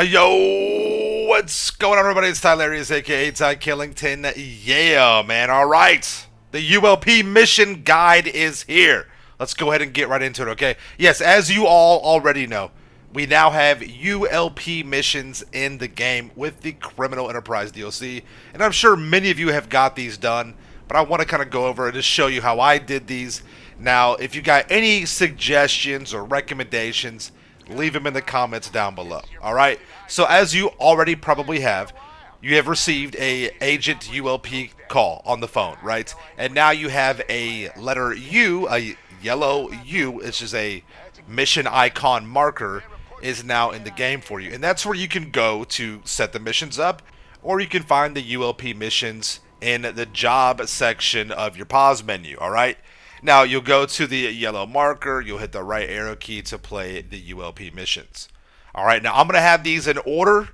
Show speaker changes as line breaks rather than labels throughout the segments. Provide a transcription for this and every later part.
Hey yo, what's going on, everybody? It's Tylarious, aka Ty Killington. Yeah, man. All right, the ULP mission guide is here. Let's go ahead and get right into it. Okay. Yes, as you all already know, we now have ULP missions in the game with the Criminal Enterprise DLC, and I'm sure many of you have got these done. But I want to kind of go over and just show you how I did these. Now, if you got any suggestions or recommendations, leave them in the comments down below. All right. So as you already probably have, you have received a agent ULP call on the phone, right? And now you have a letter U, a yellow U, which is a mission icon marker, is now in the game for you. And that's where you can go to set the missions up, or you can find the ULP missions in the job section of your pause menu, all right? Now, you'll go to the yellow marker, you'll hit the right arrow key to play the ULP missions. All right, now I'm going to have these in order.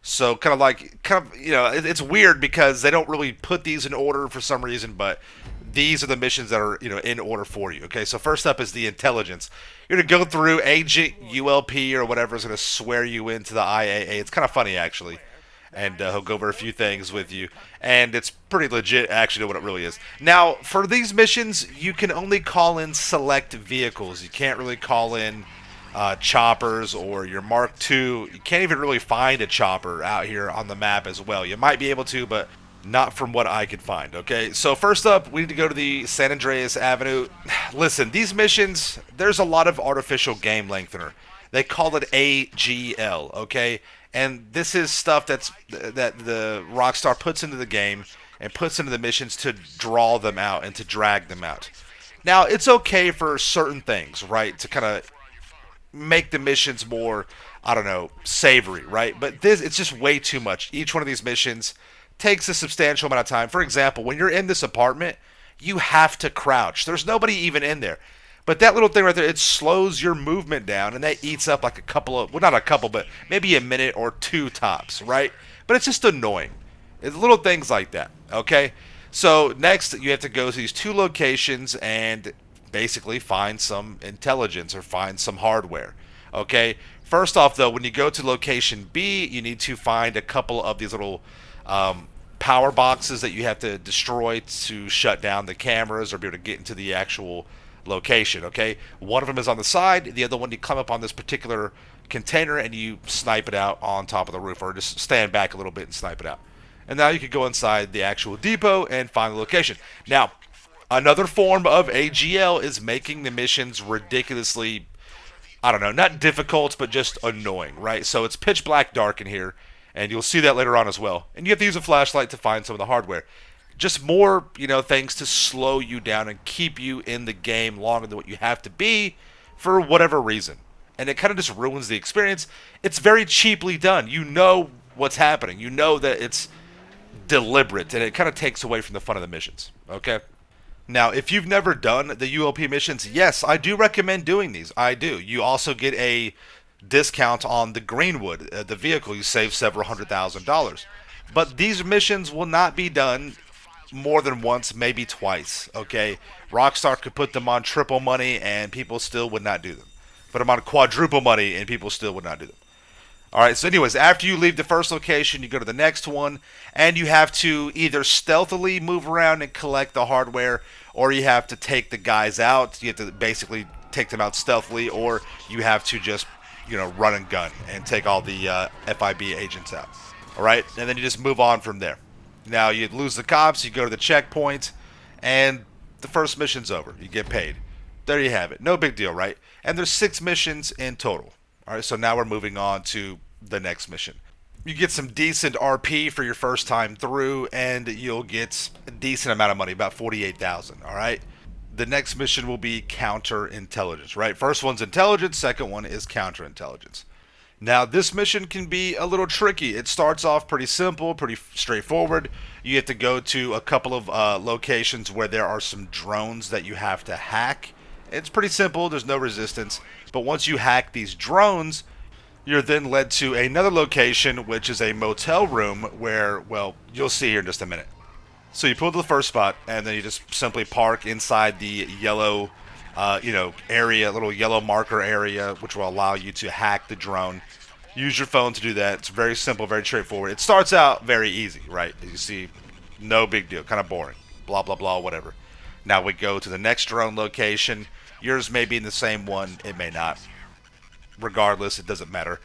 So it's weird because they don't really put these in order for some reason, but these are the missions that are, in order for you. Okay, so first up is the intelligence. You're going to go through Agent ULP or whatever is going to swear you into the IAA. It's kind of funny, actually, and he'll go over a few things with you, and it's pretty legit actually what it really is. Now, for these missions, you can only call in select vehicles. You can't really call in choppers or your Mark II. You can't even really find a chopper out here on the map as well. You might be able to, but not from what I could find. Okay, so first up, we need to go to the San Andreas Avenue. Listen, these missions, there's a lot of artificial game lengthener. They call it AGL, okay? And this is stuff that the Rockstar puts into the game and puts into the missions to draw them out and to drag them out. Now, it's okay for certain things, right? To kind of make the missions more, I don't know, savory, right? But it's just way too much. Each one of these missions takes a substantial amount of time. For example, when you're in this apartment, you have to crouch. There's nobody even in there. But that little thing right there, it slows your movement down, and that eats up like a couple of, well, not a couple, but maybe a minute or two tops, right? But it's just annoying. It's little things like that, okay? So next, you have to go to these two locations and basically find some intelligence or find some hardware, okay? First off, though, when you go to location B, you need to find a couple of these little power boxes that you have to destroy to shut down the cameras or be able to get into the actual location, okay? One of them is on the side, the other one you come up on this particular container and you snipe it out on top of the roof, or just stand back a little bit and snipe it out. And now you can go inside the actual depot and find the location. Now, another form of AGL is making the missions ridiculously, I don't know, not difficult, but just annoying, right? So it's pitch black dark in here, and you'll see that later on as well. And you have to use a flashlight to find some of the hardware. Just more, things to slow you down and keep you in the game longer than what you have to be for whatever reason. And it kind of just ruins the experience. It's very cheaply done. You know what's happening. You know that it's deliberate, and it kind of takes away from the fun of the missions. Okay? Now, if you've never done the ULP missions, yes, I do recommend doing these. I do. You also get a discount on the Greenwood, the vehicle. You save several $100,000. But these missions will not be done more than once, maybe twice, okay? Rockstar could put them on triple money and people still would not do them. Put them on quadruple money and people still would not do them. Alright, so anyways, after you leave the first location, you go to the next one, and you have to either stealthily move around and collect the hardware, or you have to take the guys out. You have to basically take them out stealthily, or you have to just, run and gun and take all the FIB agents out. Alright, and then you just move on from there. Now, you lose the cops, you go to the checkpoint, and the first mission's over. You get paid. There you have it. No big deal, right? And there's 6 missions in total. All right, so now we're moving on to the next mission. You get some decent RP for your first time through, and you'll get a decent amount of money, about $48,000, all right? The next mission will be counterintelligence, right? First one's intelligence, second one is counterintelligence. Now, this mission can be a little tricky. It starts off pretty simple, pretty straightforward. You have to go to a couple of locations where there are some drones that you have to hack. It's pretty simple. There's no resistance. But once you hack these drones, you're then led to another location, which is a motel room where, well, you'll see here in just a minute. So you pull to the first spot, and then you just simply park inside the yellow area, little yellow marker area, which will allow you to hack the drone. Use your phone to do that. It's very simple, very straightforward. It starts out very easy, right? You see, no big deal, kind of boring. Blah, blah, blah, whatever. Now we go to the next drone location. Yours may be in the same one, it may not. Regardless, it doesn't matter.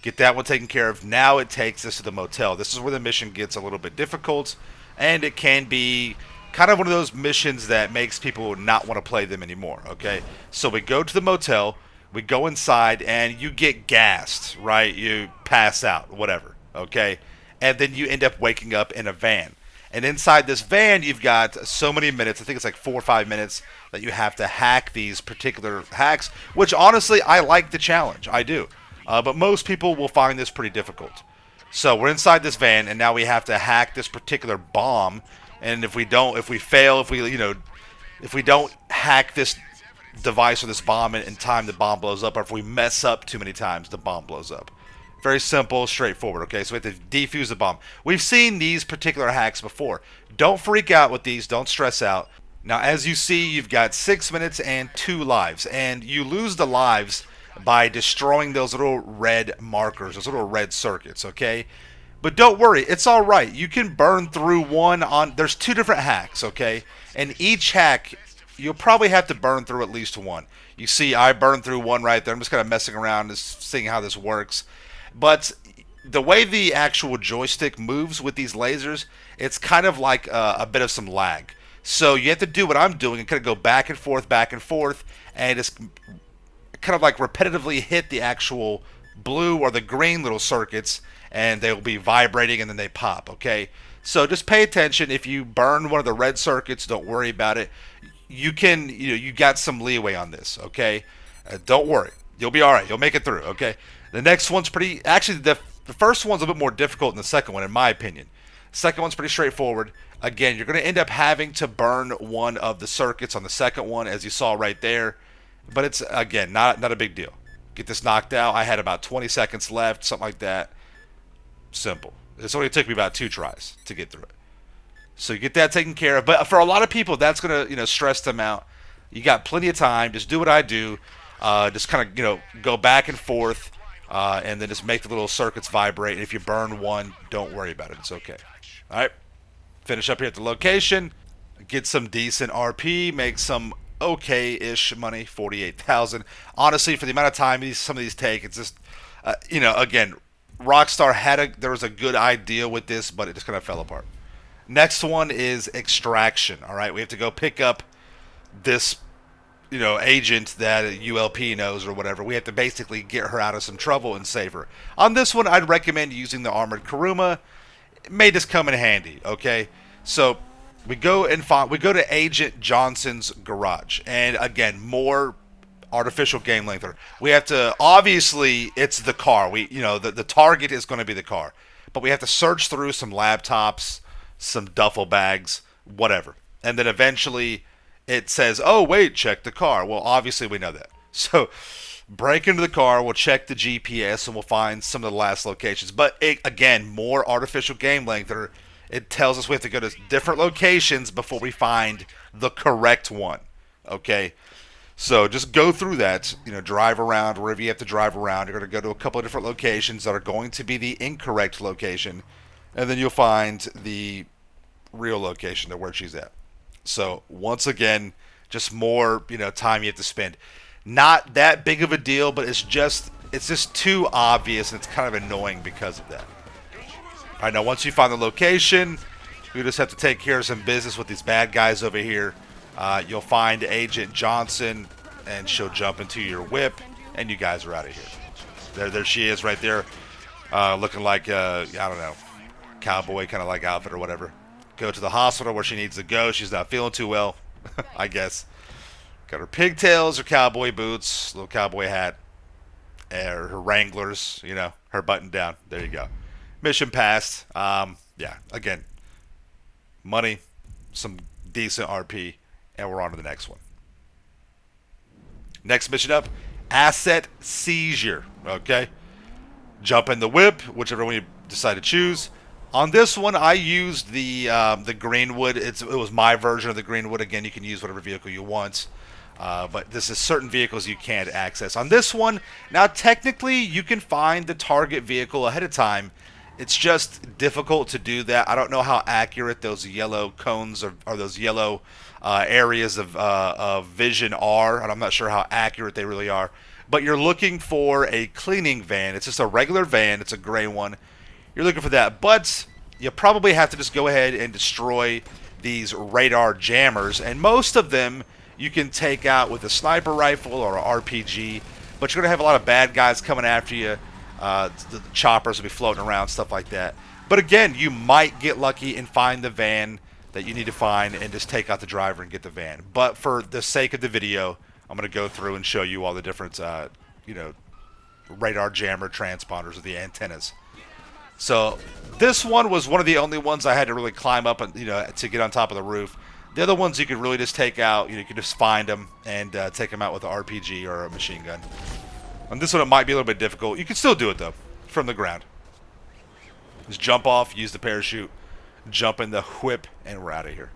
Get that one taken care of. Now it takes us to the motel. This is where the mission gets a little bit difficult, and it can be kind of one of those missions that makes people not want to play them anymore, okay? So we go to the motel, we go inside, and you get gassed, right? You pass out, whatever, okay? And then you end up waking up in a van. And inside this van, you've got so many minutes, I think it's like 4 or 5 minutes, that you have to hack these particular hacks, which honestly, I like the challenge. I do. But most people will find this pretty difficult. So we're inside this van, and now we have to hack this particular bomb. And if we don't hack this device or this bomb in time, the bomb blows up. Or if we mess up too many times, the bomb blows up. Very simple, straightforward, okay? So we have to defuse the bomb. We've seen these particular hacks before. Don't freak out with these. Don't stress out. Now, as you see, you've got 6 minutes and 2 lives. And you lose the lives by destroying those little red markers, those little red circuits, okay? But don't worry, it's all right. You can burn through one on... There's 2 different hacks, okay? And each hack, you'll probably have to burn through at least one. You see, I burned through one right there. I'm just kind of messing around, just seeing how this works. But the way the actual joystick moves with these lasers, it's kind of like a bit of some lag. So you have to do what I'm doing and kind of go back and forth, and it's kind of like repetitively hit the actual blue or the green little circuits, and they'll be vibrating and then they pop, okay? So just pay attention. If you burn one of the red circuits, don't worry about it. You got some leeway on this, okay? Don't worry. You'll be all right. You'll make it through, okay? The next one's pretty... Actually, the first one's a bit more difficult than the second one, in my opinion. The second one's pretty straightforward. Again, you're going to end up having to burn one of the circuits on the second one, as you saw right there. But it's, again, not a big deal. Get this knocked out. I had about 20 seconds left, something like that. Simple. This only took me about 2 tries to get through it. So you get that taken care of. But for a lot of people, that's going to stress them out. You got plenty of time. Just do what I do. Just kind of go back and forth. And then just make the little circuits vibrate. And if you burn one, don't worry about it. It's okay. All right. Finish up here at the location. Get some decent RP. Make some okay-ish money. 48,000. Honestly, for the amount of time some of these take, it's just, again, Rockstar there was a good idea with this, but it just kind of fell apart. Next one is extraction. All right. We have to go pick up this agent that ULP knows or whatever. We have to basically get her out of some trouble and save her. On this one, I'd recommend using the armored Kuruma. It may just come in handy, okay? So we go to Agent Johnson's garage, and again, more artificial game length. We have to, obviously, it's the car. The target is going to be the car, but we have to search through some laptops, some duffel bags, whatever, and then eventually it says, oh, wait, check the car. Well, obviously we know that. So break into the car, we'll check the GPS, and we'll find some of the last locations. But, again, more artificial game length. It tells us we have to go to different locations before we find the correct one. Okay? So just go through that. Drive around wherever you have to drive around. You're going to go to a couple of different locations that are going to be the incorrect location. And then you'll find the real location, where she's at. So, once again, just more, time you have to spend. Not that big of a deal, but it's just too obvious, and it's kind of annoying because of that. All right, now once you find the location, you just have to take care of some business with these bad guys over here. You'll find Agent Johnson, and she'll jump into your whip, and you guys are out of here. There she is right there, looking like, I don't know, cowboy kind of like outfit or whatever. Go to the hospital where she needs to go. She's not feeling too well, I guess. Got her pigtails, her cowboy boots, little cowboy hat, and her Wranglers, her button down. There you go. Mission passed. Yeah, again, money, some decent RP, and we're on to the next one. Next mission up, asset seizure. Okay? Jump in the whip, whichever one you decide to choose. On this one, I used the Greenwood. It was my version of the Greenwood. Again, you can use whatever vehicle you want. But this is certain vehicles you can't access. On this one, now technically you can find the target vehicle ahead of time. It's just difficult to do that. I don't know how accurate those yellow cones or those yellow areas of vision are, and I'm not sure how accurate they really are. But you're looking for a cleaning van. It's just a regular van. It's a gray one. You're looking for that. But you probably have to just go ahead and destroy these radar jammers. And most of them you can take out with a sniper rifle or an RPG. But you're going to have a lot of bad guys coming after you. The choppers will be floating around, stuff like that. But again, you might get lucky and find the van that you need to find and just take out the driver and get the van. But for the sake of the video, I'm going to go through and show you all the different, radar jammer transponders of the antennas. So this one was one of the only ones I had to really climb up and to get on top of the roof. The other ones you could really just take out. You could just find them and take them out with an RPG or a machine gun. On this one, it might be a little bit difficult. You can still do it though from the ground. Just jump off, use the parachute, jump in the whip, and we're out of here.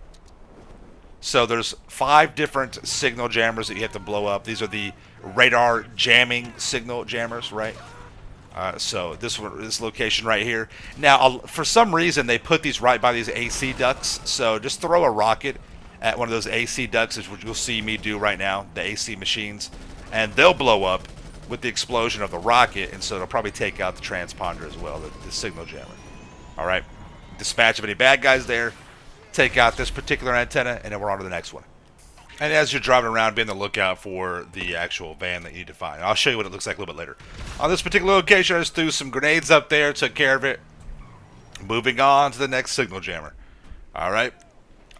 So there's 5 different signal jammers that you have to blow up. These are the radar jamming signal jammers, right? So this location right here. Now, for some reason, they put these right by these AC ducts. So just throw a rocket at one of those AC ducts, which you'll see me do right now, the AC machines, and they'll blow up with the explosion of the rocket, and so it'll probably take out the transponder as well, the signal jammer. All right, dispatch of any bad guys there, take out this particular antenna, and then we're on to the next one. And as you're driving around, be on the lookout for the actual van that you need to find. I'll show you what it looks like a little bit later. On this particular location, I just threw some grenades up there, took care of it. Moving on to the next signal jammer. All right,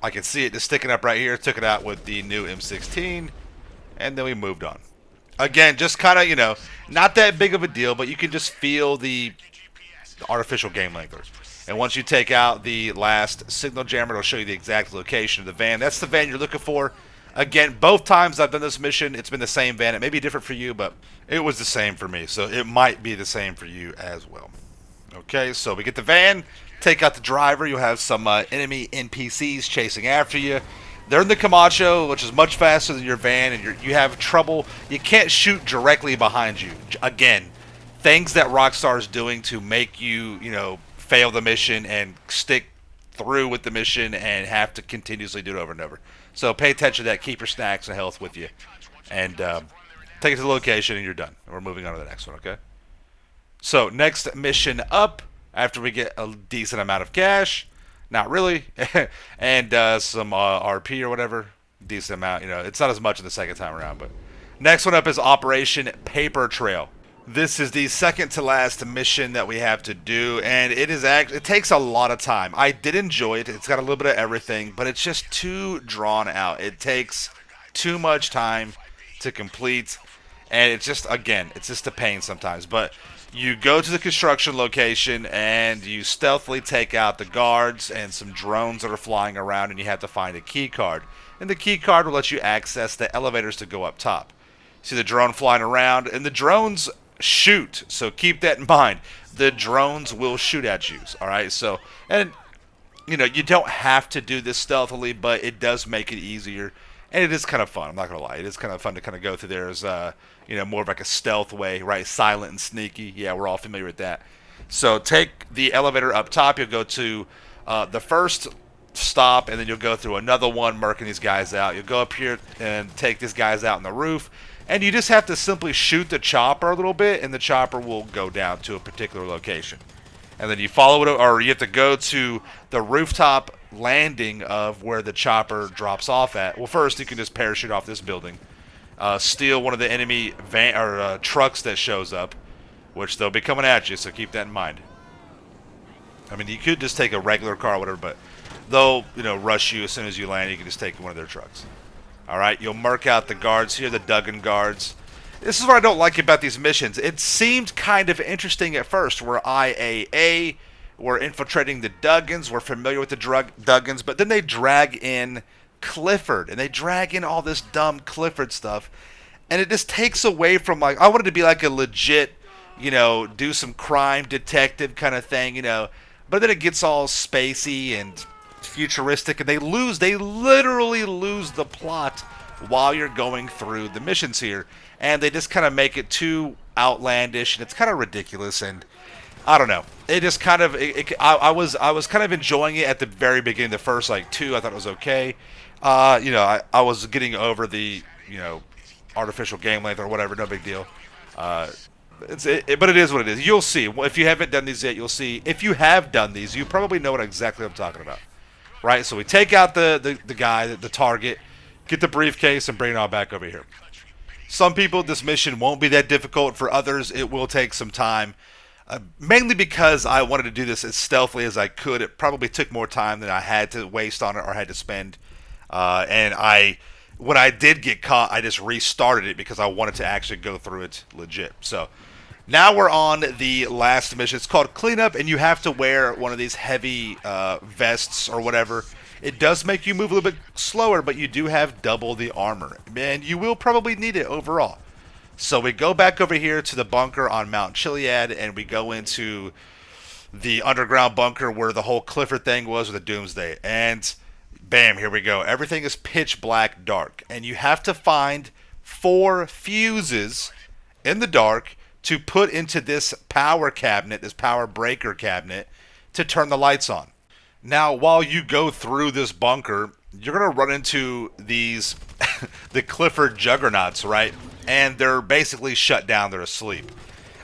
I can see it just sticking up right here. Took it out with the new M16, and then we moved on. Again, just kind of, not that big of a deal, but you can just feel the artificial game length. And once you take out the last signal jammer, it'll show you the exact location of the van. That's the van you're looking for. Again, both times I've done this mission, it's been the same van. It may be different for you, but it was the same for me. So it might be the same for you as well. Okay, so we get the van, take out the driver. You'll have some enemy NPCs chasing after you. They're in the Camacho, which is much faster than your van, and you have trouble. You can't shoot directly behind you. Again, things that Rockstar is doing to make you, fail the mission and stick through with the mission and have to continuously do it over and over. So pay attention to that. Keep your snacks and health with you. And take it to the location, and you're done. And we're moving on to the next one, okay? So next mission up, after we get a decent amount of cash. Not really. And some RP or whatever. Decent amount. It's not as much in the second time around. But next one up is Operation Paper Trail. This is the second to last mission that we have to do, and it takes a lot of time. I did enjoy it. It's got a little bit of everything, but it's just too drawn out. It takes too much time to complete, and it's just a pain sometimes. But you go to the construction location, and you stealthily take out the guards and some drones that are flying around, and you have to find a key card. And the key card will let you access the elevators to go up top. See the drone flying around, and the drones shoot, so keep that in mind. The drones will shoot at you, all right? So, and you don't have to do this stealthily, but it does make it easier, and it is kind of fun. I'm not gonna lie, it is kind of fun to kind of go through there as more of like a stealth way, right? Silent and sneaky. Yeah, we're all familiar with that. So take the elevator up top. You'll go to the first stop, and then you'll go through another one, murking these guys out. You'll go up here and take these guys out on the roof. And you just have to simply shoot the chopper a little bit, and the chopper will go down to a particular location. And then you follow it, or you have to go to the rooftop landing of where the chopper drops off at. Well, first you can just parachute off this building, steal one of the enemy trucks that shows up, which they'll be coming at you, so keep that in mind. I mean, you could just take a regular car or whatever, but they'll rush you as soon as you land. You can just take one of their trucks. All right, you'll mark out the guards here, the Duggan guards. This is what I don't like about these missions. It seemed kind of interesting at first. We're IAA, we're infiltrating the Duggans, we're familiar with the Duggans, but then they drag in Clifford, and they drag in all this dumb Clifford stuff, and it just takes away from, like, I wanted to be like a legit, do some crime detective kind of thing, but then it gets all spacey and futuristic, and they literally lose the plot while you're going through the missions here, and they just kind of make it too outlandish, and it's kind of ridiculous, and I don't know. It just kind of I was kind of enjoying it at the very beginning. The first like two, I thought it was okay. I was getting over the artificial game length or whatever. No big deal. Uh, but it is what it is. You'll see. If you haven't done these yet, you'll see. If you have done these, you probably know what exactly I'm talking about. Right? So we take out the guy, the target, get the briefcase, and bring it all back over here. Some people, this mission won't be that difficult. For others, it will take some time. Mainly because I wanted to do this as stealthily as I could. It probably took more time than I had to waste on it or had to spend. When I did get caught, I just restarted it because I wanted to actually go through it legit. So now we're on the last mission. It's called Cleanup, and you have to wear one of these heavy vests or whatever. It does make you move a little bit slower, but you do have double the armor. And you will probably need it overall. So we go back over here to the bunker on Mount Chiliad, and we go into the underground bunker where the whole Clifford thing was with the Doomsday. And bam, here we go. Everything is pitch black dark. And you have to find 4 fuses in the dark to put into this power cabinet, this power breaker cabinet, to turn the lights on. Now, while you go through this bunker, you're going to run into these, the Clifford juggernauts, right? And they're basically shut down. They're asleep.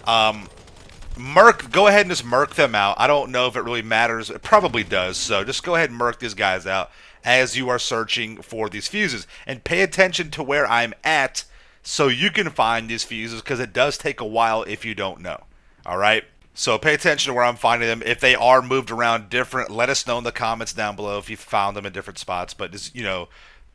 Go ahead and just murk them out. I don't know if it really matters. It probably does. So just go ahead and murk these guys out as you are searching for these fuses. And pay attention to where I'm at so you can find these fuses, because it does take a while if you don't know. All right? So pay attention to where I'm finding them. If they are moved around different, let us know in the comments down below if you found them in different spots. But just,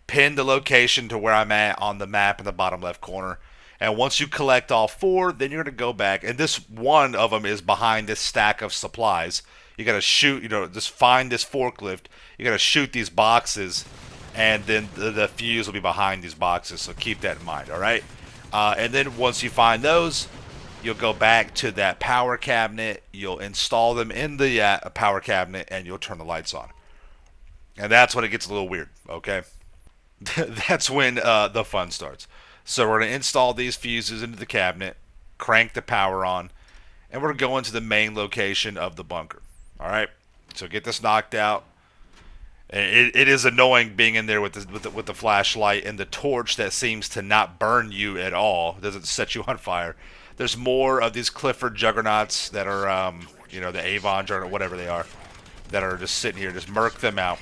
pin the location to where I'm at on the map in the bottom left corner. And once you collect all 4, then you're going to go back. And this one of them is behind this stack of supplies. You got to shoot, just find this forklift. You got to shoot these boxes. And then the fuse will be behind these boxes. So keep that in mind, all right? And then once you find those, you'll go back to that power cabinet. You'll install them in the power cabinet, and you'll turn the lights on. And that's when it gets a little weird, okay? That's when the fun starts. So we're going to install these fuses into the cabinet, crank the power on, and we're going to go into the main location of the bunker. All right? So get this knocked out. It is annoying being in there with the flashlight and the torch that seems to not burn you at all. It doesn't set you on fire. There's more of these Clifford juggernauts that are, the Avon juggernaut, whatever they are, that are just sitting here. Just murk them out.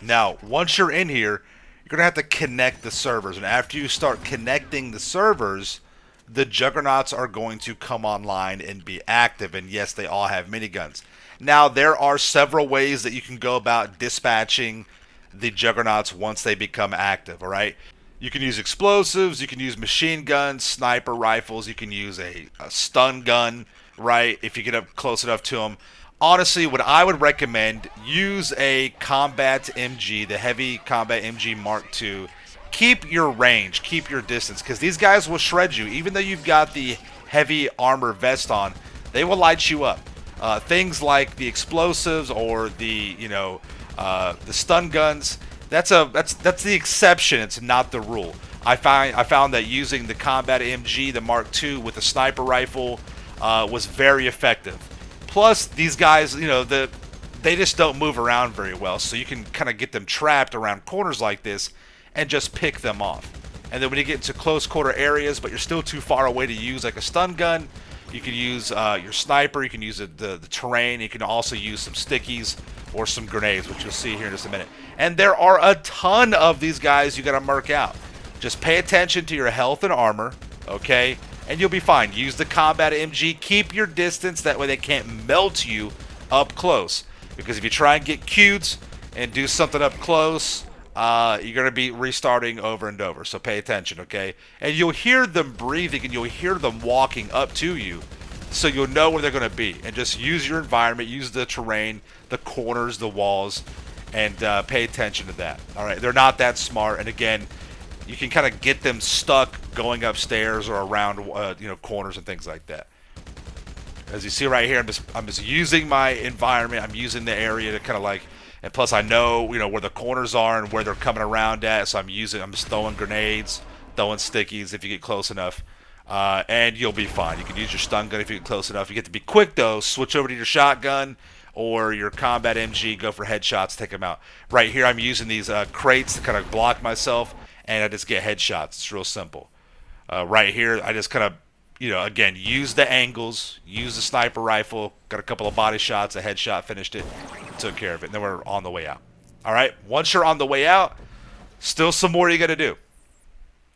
Now, once you're in here, you're going to have to connect the servers. And after you start connecting the servers, the juggernauts are going to come online and be active. And yes, they all have miniguns. Now, there are several ways that you can go about dispatching the juggernauts once they become active, all right? You can use explosives, you can use machine guns, sniper rifles, you can use a stun gun, right, if you get up close enough to them. Honestly, what I would recommend, use a combat MG, the heavy combat MG Mark II. Keep your range, keep your distance, because these guys will shred you. Even though you've got the heavy armor vest on, they will light you up. Things like the explosives or the stun guns, that's the exception. It's not the rule. I found that using the combat MG, the Mark II, with the sniper rifle was very effective. Plus, these guys, they just don't move around very well, so you can kind of get them trapped around corners like this and just pick them off. And then when you get into close quarter areas, but you're still too far away to use like a stun gun, you can use your sniper, you can use the terrain, you can also use some stickies or some grenades, which you'll see here in just a minute. And there are a ton of these guys you got to murk out. Just pay attention to your health and armor, okay? And you'll be fine. Use the combat MG. Keep your distance. That way they can't melt you up close. Because if you try and get cute and do something up close, you're going to be restarting over and over. So pay attention, okay? And you'll hear them breathing and you'll hear them walking up to you. So you'll know where they're going to be. And just use your environment. Use the terrain, the corners, the walls. And pay attention to that. All right? They're not that smart. And again, you can kind of get them stuck going upstairs or around corners and things like that. As you see right here, I'm just using my environment. I'm using the area to kind of like And plus, I know, where the corners are and where they're coming around at. So I'm just throwing grenades, throwing stickies if you get close enough. And you'll be fine. You can use your stun gun if you get close enough. You get to be quick, though. Switch over to your shotgun or your combat MG. Go for headshots. Take them out. Right here, I'm using these crates to kind of block myself. And I just get headshots. It's real simple. Right here, I just kind of, again, use the angles. Use the sniper rifle. Got a couple of body shots. A headshot. Finished it. Took care of it. And then we're on the way out. All right? Once you're on the way out, still some more you got to do.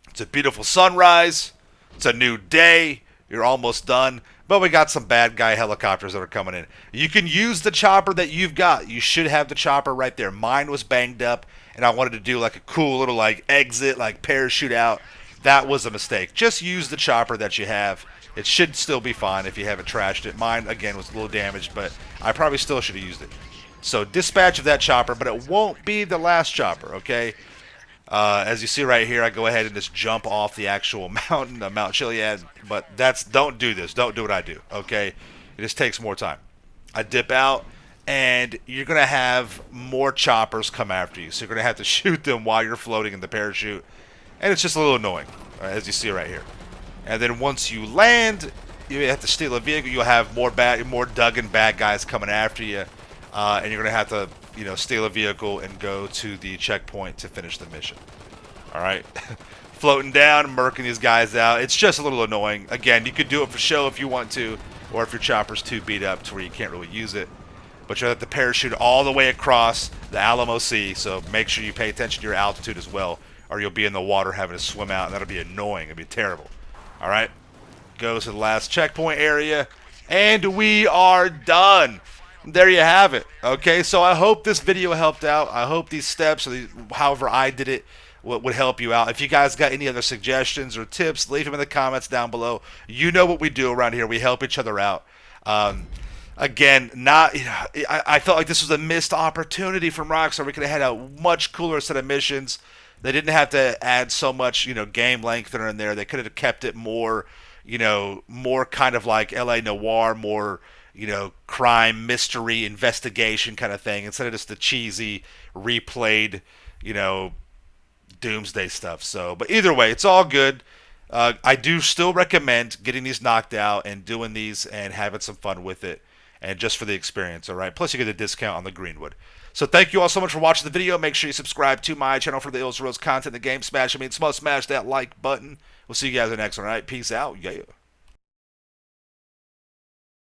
It's a beautiful sunrise. It's a new day. You're almost done. But we got some bad guy helicopters that are coming in. You can use the chopper that you've got. You should have the chopper right there. Mine was banged up, and I wanted to do like a cool little exit, parachute out. That was a mistake. Just use the chopper that you have. It should still be fine if you haven't trashed it. Mine, again, was a little damaged, but I probably still should have used it. So dispatch of that chopper, but it won't be the last chopper, okay? As you see right here, I go ahead and just jump off the actual mountain, Mount Chiliad, but don't do this. Don't do what I do, okay? It just takes more time. I dip out, and you're going to have more choppers come after you, so you're going to have to shoot them while you're floating in the parachute, and it's just a little annoying, as you see right here. And then once you land, you have to steal a vehicle. You'll have more Duggan bad guys coming after you, and you're going to have to steal a vehicle and go to the checkpoint to finish the mission. All right. Floating down, murking these guys out. It's just a little annoying. Again, you could do it for show if you want to, or if your chopper's too beat up to where you can't really use it. But you'll have to parachute all the way across the Alamo Sea, so make sure you pay attention to your altitude as well, or you'll be in the water having to swim out, and that'll be annoying. It'll be terrible. All right. Go to the last checkpoint area, and we are done. There you have it. Okay, so I hope this video helped out. I hope these steps, or however I did it, would help you out. If you guys got any other suggestions or tips, leave them in the comments down below. You know what we do around here. We help each other out. Again, I felt like this was a missed opportunity from Rockstar. We could have had a much cooler set of missions. They didn't have to add so much, game lengthener in there. They could have kept it more, more kind of like LA Noire, more crime, mystery, investigation kind of thing, instead of just the cheesy, replayed, doomsday stuff. So, but either way, it's all good. I do still recommend getting these knocked out and doing these and having some fun with it, and just for the experience, all right? Plus, you get a discount on the Greenwood. So thank you all so much for watching the video. Make sure you subscribe to my channel for the Ills Rose content in the game. Smash that like button. We'll see you guys in the next one, all right? Peace out. Yeah.